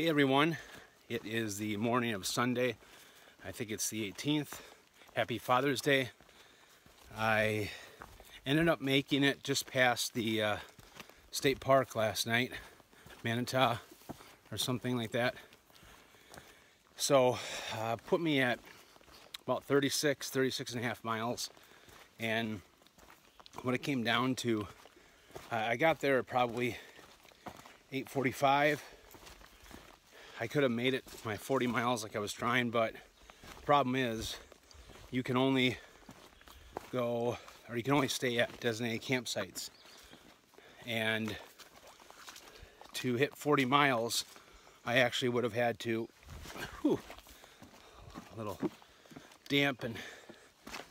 everyone, it is the morning of Sunday. I think it's the 18th. Happy Father's Day. I ended up making it just past the state park last night, Manitow or something like that. So put me at about 36 and a half miles, and what it came down to, I got there at probably 8:45. I could have made it my 40 miles like I was trying, but the problem is you can only go, or you can only stay at designated campsites. And to hit 40 miles, I actually would have had to, a little damp and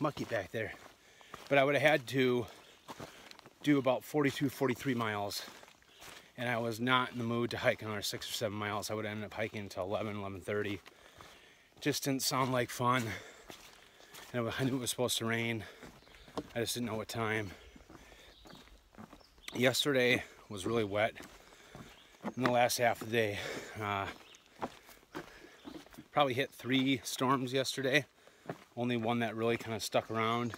mucky back there, but I would have had to do about 43 miles. And I was not in the mood to hike another 6 or 7 miles. I would end up hiking until 11:30. Just didn't sound like fun. And I knew it was supposed to rain. I just didn't know what time. Yesterday was really wet in the last half of the day. Probably hit 3 storms yesterday. Only one that really kind of stuck around.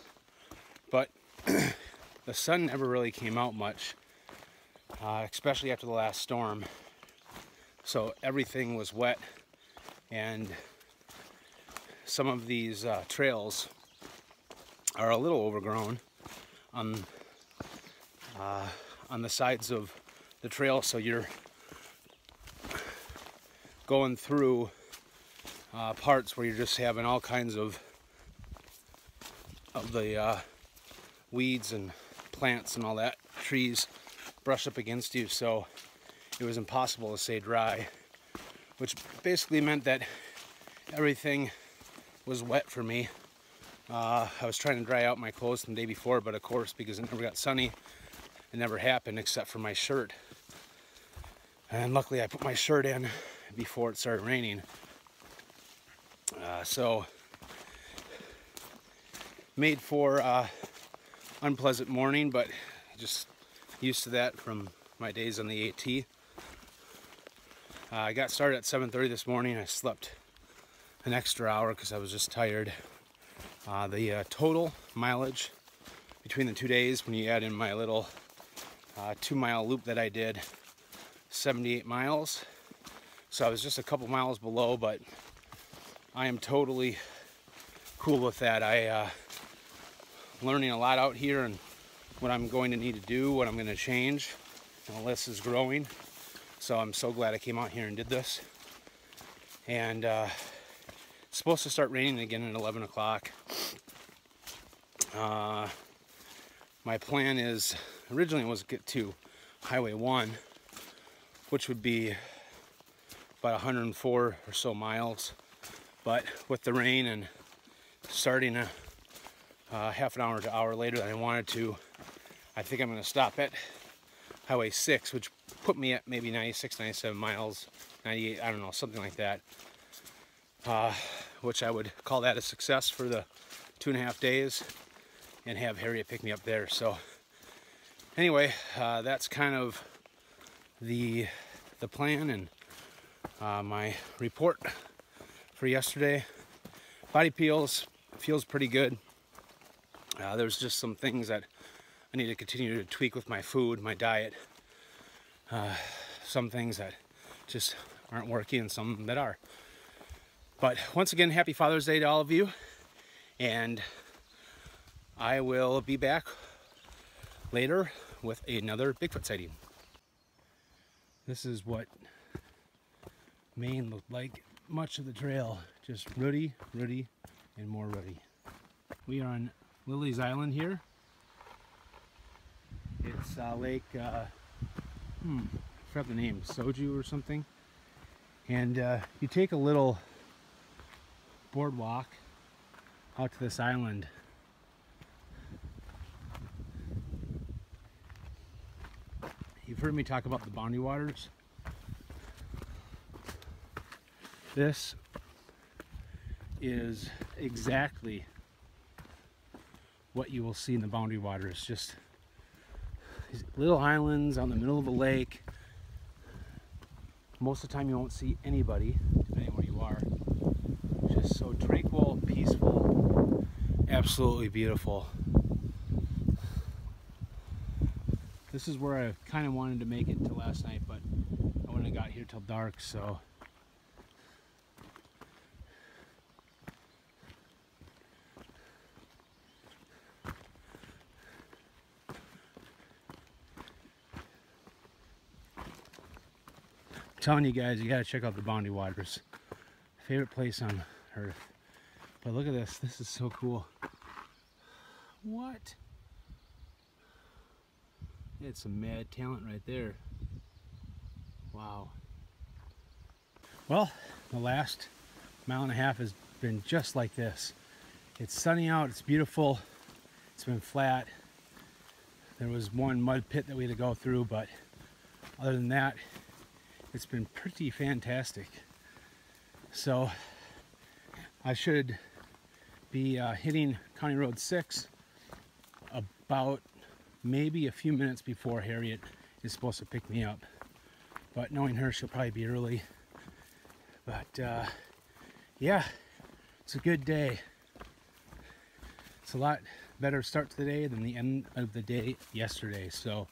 But the sun never really came out much. Especially after the last storm. So everything was wet, and some of these trails are a little overgrown on the sides of the trail, so you're going through parts where you're just having all kinds of the weeds and plants and all that, trees brush up against you, so it was impossible to stay dry, which basically meant that everything was wet for me. I was trying to dry out my clothes the day before, but of course, because it never got sunny, it never happened except for my shirt. And luckily I put my shirt in before it started raining. So made for unpleasant morning, but just used to that from my days on the AT. I got started at 7:30 this morning. I slept an extra hour because I was just tired. The total mileage between the 2 days, when you add in my little 2-mile loop that I did, 78 miles. So I was just a couple miles below, but I am totally cool with that. Learning a lot out here, and what I'm going to need to do, what I'm going to change. The list is growing, so I'm so glad I came out here and did this. And it's supposed to start raining again at 11 o'clock. My plan is, originally was to get to Highway 1, which would be about 104 or so miles. But with the rain and starting a half an hour to hour later than I wanted to, I think I'm going to stop at Highway 6, which put me at maybe 96, 97 miles, 98, I don't know, something like that. Which I would call that a success for the 2.5 days, and have Harriet pick me up there. So anyway, that's kind of the plan and my report for yesterday. Body feels pretty good. There's just some things that I need to continue to tweak with my food, my diet. Some things that just aren't working and some that are. But once again, happy Father's Day to all of you. And I will be back later with another Bigfoot sighting. This is what Maine looked like. Much of the trail, just rooty, and more rooty. We are on Lily's Island here. It's Lake, I forgot the name, Soju or something. And you take a little boardwalk out to this island. You've heard me talk about the boundary waters. This is exactly what you will see in the boundary waters. Just these little islands on the middle of a lake, Most of the time you won't see anybody, depending where you are. Just so tranquil, peaceful, absolutely beautiful. This is where I kind of wanted to make it till last night, but I wouldn't have got here till dark, so. I'm telling you guys, you gotta check out the Boundary Waters. Favorite place on earth. But look at this, this is so cool. What? It's some mad talent right there. Wow. Well, the last mile and a half has been just like this. It's sunny out, it's beautiful, it's been flat. There was one mud pit that we had to go through, but other than that, it's been pretty fantastic. So I should be hitting County Road 6 about maybe a few minutes before Harriet is supposed to pick me up. But knowing her, she'll probably be early. But yeah, it's a good day. It's a lot better start to the day than the end of the day yesterday. So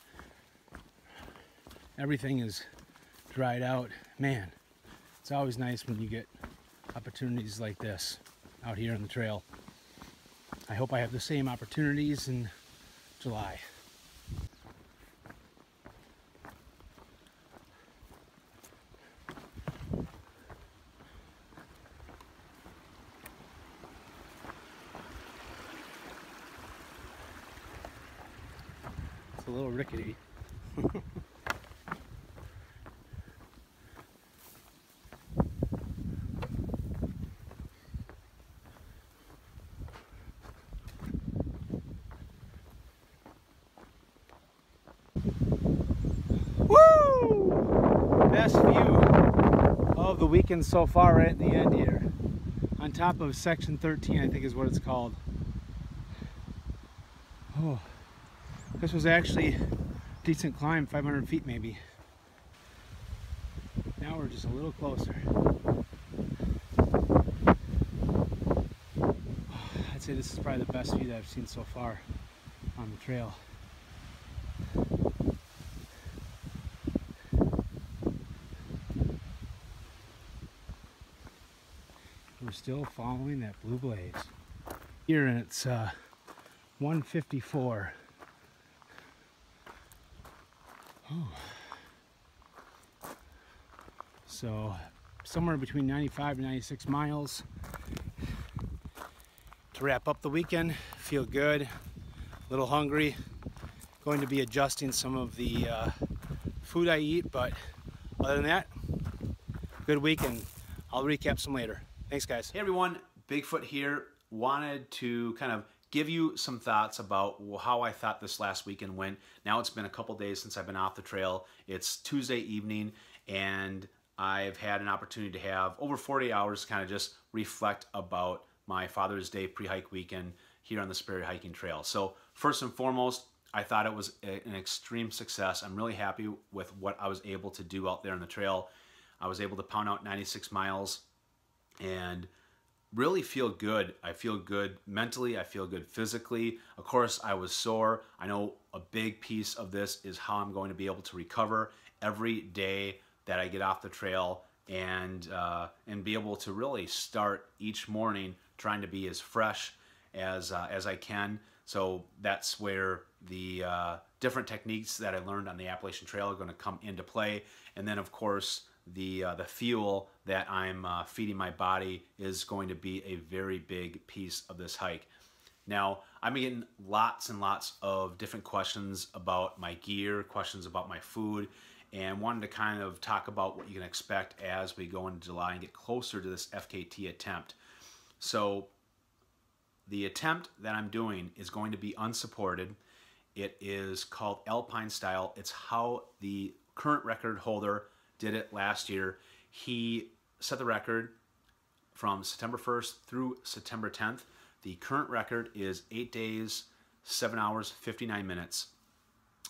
everything is dried out. Man, it's always nice when you get opportunities like this out here on the trail. I hope I have the same opportunities in July. It's a little rickety. Woo! Best view of the weekend so far right at the end here. On top of section 13, I think is what it's called. Oh, this was actually a decent climb, 500 feet maybe. Now we're just a little closer. I'd say this is probably the best view that I've seen so far on the trail. We're still following that blue blaze. Here, and it's 1:54. Oh. So somewhere between 95 and 96 miles. To wrap up the weekend, feel good, a little hungry. Going to be adjusting some of the food I eat, but other than that, good weekend. I'll recap some later. Thanks, guys. Hey everyone, Bigfoot here. Wanted to kind of give you some thoughts about how I thought this last weekend went. Now it's been a couple days since I've been off the trail. It's Tuesday evening, and I've had an opportunity to have over 40 hours to kind of just reflect about my Father's Day pre-hike weekend here on the Sperry Hiking Trail. So first and foremost, I thought it was an extreme success. I'm really happy with what I was able to do out there on the trail. I was able to pound out 96 miles and really feel good. I feel good mentally, I feel good physically. Of course, I was sore. I know a big piece of this is how I'm going to be able to recover every day that I get off the trail, and be able to really start each morning trying to be as fresh as I can. So that's where the different techniques that I learned on the Appalachian Trail are going to come into play. And then, of course, the fuel that I'm feeding my body is going to be a very big piece of this hike. Now, I'm getting lots and lots of different questions about my gear, questions about my food, and wanted to kind of talk about what you can expect as we go into July and get closer to this FKT attempt. So the attempt that I'm doing is going to be unsupported. It is called Alpine style. It's how the current record holder did it last year. He set the record from September 1st through September 10th. The current record is 8 days, 7 hours, 59 minutes.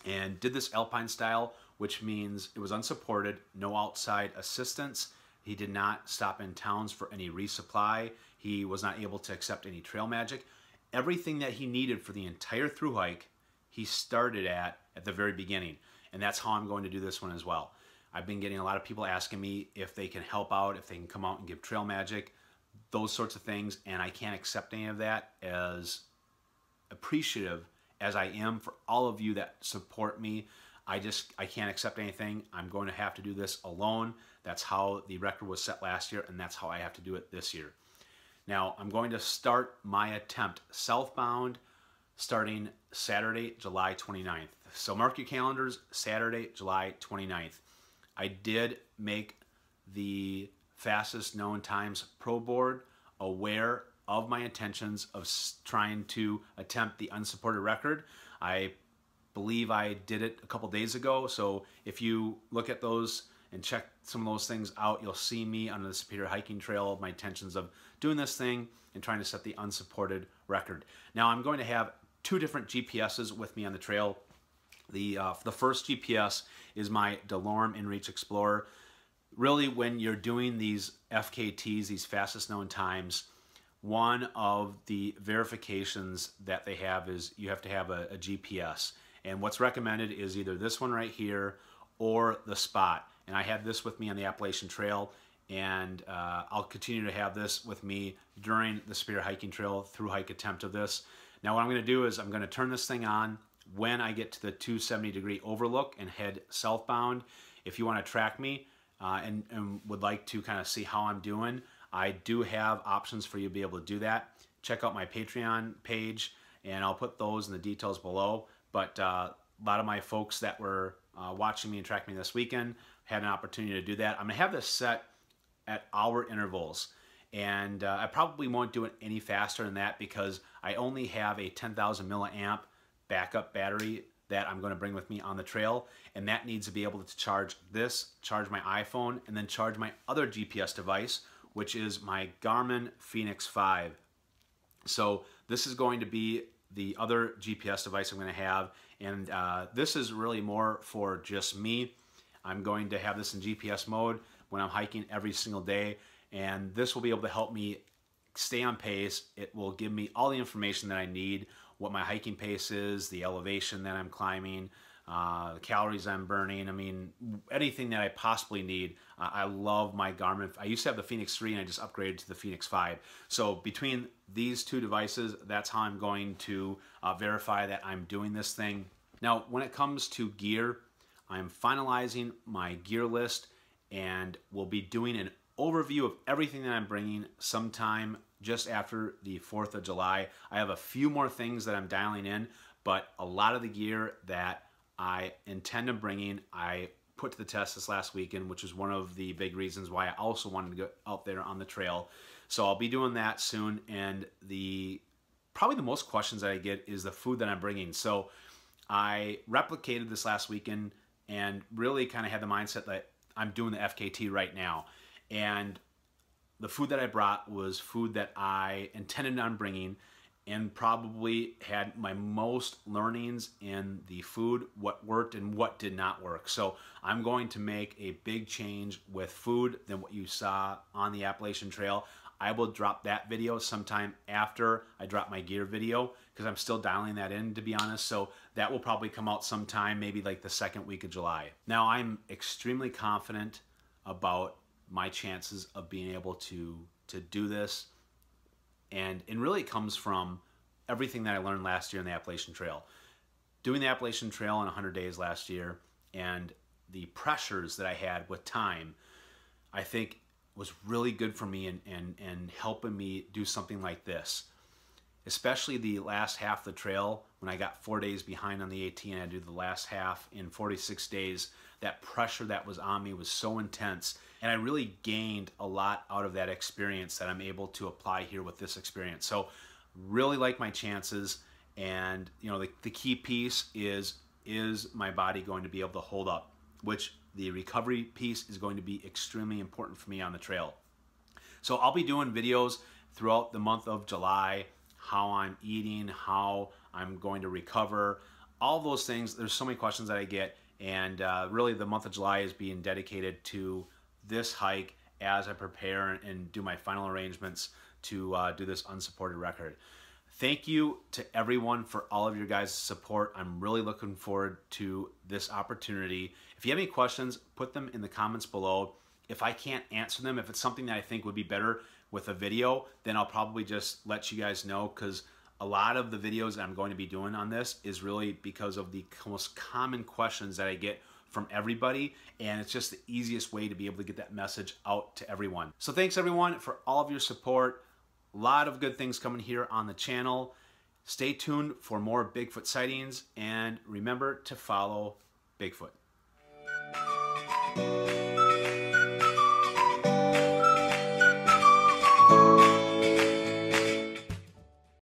And did this Alpine style which means it was unsupported, no outside assistance. He did not stop in towns for any resupply. He was not able to accept any trail magic. Everything that he needed for the entire thru hike, he started at the very beginning. And that's how I'm going to do this one as well. I've been getting a lot of people asking me if they can help out, if they can come out and give trail magic, those sorts of things, and I can't accept any of that, as appreciative as I am for all of you that support me. I can't accept anything. I'm going to have to do this alone. That's how the record was set last year, and that's how I have to do it this year. Now, I'm going to start my attempt southbound starting Saturday, July 29th. So mark your calendars, Saturday, July 29th. I did make the fastest known times pro board aware of my intentions of trying to attempt the unsupported record. I believe I did it a couple days ago, so if you look at those and check some of those things out, you'll see me on the Superior Hiking Trail, my intentions of doing this thing and trying to set the unsupported record. Now, I'm going to have two different GPSs with me on the trail. The first GPS is my DeLorme InReach Explorer. Really, when you're doing these FKTs, these fastest known times, one of the verifications that they have is you have to have a GPS. And what's recommended is either this one right here or the Spot. And I had this with me on the Appalachian Trail, and I'll continue to have this with me during the Superior Hiking Trail through hike attempt of this. Now what I'm going to do is I'm going to turn this thing on when I get to the 270-degree overlook and head southbound. If you want to track me and would like to kind of see how I'm doing, I do have options for you to be able to do that. Check out my Patreon page, and I'll put those in the details below. But a lot of my folks that were watching me and tracking me this weekend had an opportunity to do that. I'm going to have this set at hour intervals, and I probably won't do it any faster than that because I only have a 10,000 milliamp backup battery that I'm going to bring with me on the trail, and that needs to be able to charge this, charge my iPhone, and then charge my other GPS device, which is my Garmin Fenix 5. So this is going to be the other GPS device I'm going to have, and this is really more for just me. I'm going to have this in GPS mode when I'm hiking every single day, and this will be able to help me stay on pace. It will give me all the information that I need, what my hiking pace is, the elevation that I'm climbing, the calories I'm burning. I mean, anything that I possibly need. I love my Garmin. I used to have the Fenix 3 and I just upgraded to the Fenix 5. So between these two devices, that's how I'm going to verify that I'm doing this thing. Now, when it comes to gear, I'm finalizing my gear list and we'll be doing an overview of everything that I'm bringing sometime just after the 4th of July. I have a few more things that I'm dialing in, but a lot of the gear that I intend on bringing, I put to the test this last weekend, which is one of the big reasons why I also wanted to go out there on the trail. So I'll be doing that soon, and probably the most questions that I get is the food that I'm bringing. So I replicated this last weekend and really kind of had the mindset that I'm doing the FKT right now. And the food that I brought was food that I intended on bringing and probably had my most learnings in the food, what worked and what did not work. So I'm going to make a big change with food than what you saw on the Appalachian Trail. I will drop that video sometime after I drop my gear video because I'm still dialing that in, to be honest. So that will probably come out sometime, maybe like the second week of July. Now, I'm extremely confident about my chances of being able to do this. And really it comes from everything that I learned last year in the Appalachian Trail. Doing the Appalachian Trail in 100 days last year and the pressures that I had with time, I think was really good for me and helping me do something like this. Especially the last half of the trail when I got 4 days behind on the AT and I had to do the last half in 46 days. That pressure that was on me was so intense, and I really gained a lot out of that experience that I'm able to apply here with this experience. So really like my chances, and you know, the key piece is my body going to be able to hold up, which the recovery piece is going to be extremely important for me on the trail. So I'll be doing videos throughout the month of July, how I'm eating, how I'm going to recover, all those things. There's so many questions that I get, And really the month of July is being dedicated to this hike as I prepare and do my final arrangements to do this unsupported record. Thank you to everyone for all of your guys' support. I'm really looking forward to this opportunity. If you have any questions, put them in the comments below. If I can't answer them, if it's something that I think would be better with a video, then I'll probably just let you guys know, because a lot of the videos that I'm going to be doing on this is really because of the most common questions that I get from everybody, and it's just the easiest way to be able to get that message out to everyone. So thanks everyone for all of your support. A lot of good things coming here on the channel. Stay tuned for more Bigfoot sightings, and remember to follow Bigfoot.